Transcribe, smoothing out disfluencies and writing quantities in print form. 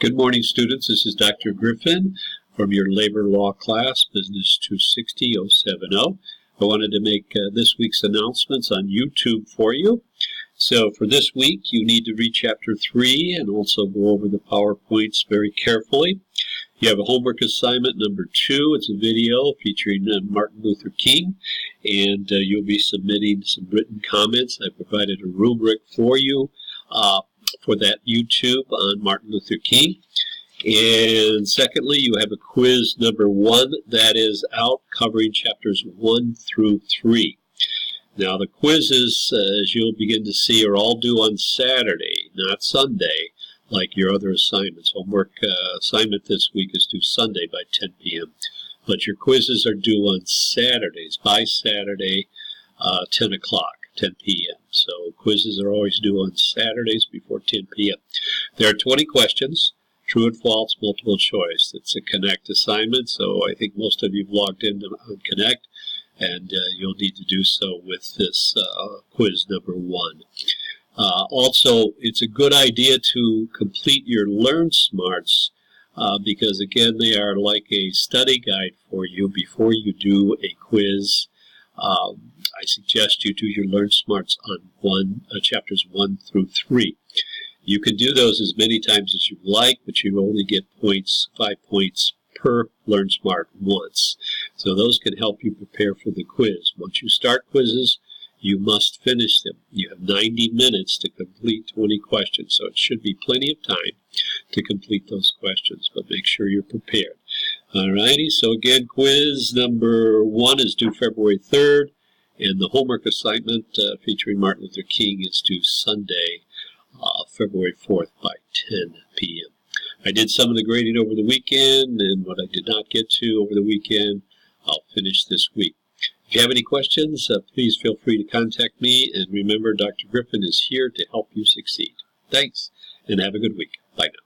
Good morning, students. This is Dr. Griffin from your labor law class, Business 260070. I wanted to make this week's announcements on YouTube for you. So for this week, you need to read Chapter 3 and also go over the PowerPoints very carefully. You have a homework assignment number 2. It's a video featuring Martin Luther King, and you'll be submitting some written comments. I provided a rubric for you for that YouTube on Martin Luther King. And secondly, you have a quiz number 1 that is out covering chapters 1 through 3. Now the quizzes, as you'll begin to see, are all due on Saturday, not Sunday, like your other assignments. Homework assignment this week is due Sunday by 10 p.m. But your quizzes are due on Saturdays, by Saturday, 10 p.m. So quizzes are always due on Saturdays before 10 p.m. There are 20 questions, true and false, multiple choice. It's a Connect assignment, so I think most of you have logged in on Connect, and you'll need to do so with this quiz number 1. Also, it's a good idea to complete your Learn Smarts because, again, they are like a study guide for you before you do a quiz. I suggest you do your Learn Smarts on chapters 1 through 3. You can do those as many times as you like, but you only get 5 points per Learn Smart once. So those can help you prepare for the quiz. Once you start quizzes, you must finish them. You have 90 minutes to complete 20 questions, so it should be plenty of time to complete those questions, but make sure you're prepared. Alrighty, so again, quiz number 1 is due February 3rd, and the homework assignment featuring Martin Luther King is due Sunday, February 4th by 10 p.m. I did some of the grading over the weekend, and what I did not get to over the weekend, I'll finish this week. If you have any questions, please feel free to contact me, and remember, Dr. Griffin is here to help you succeed. Thanks, and have a good week. Bye now.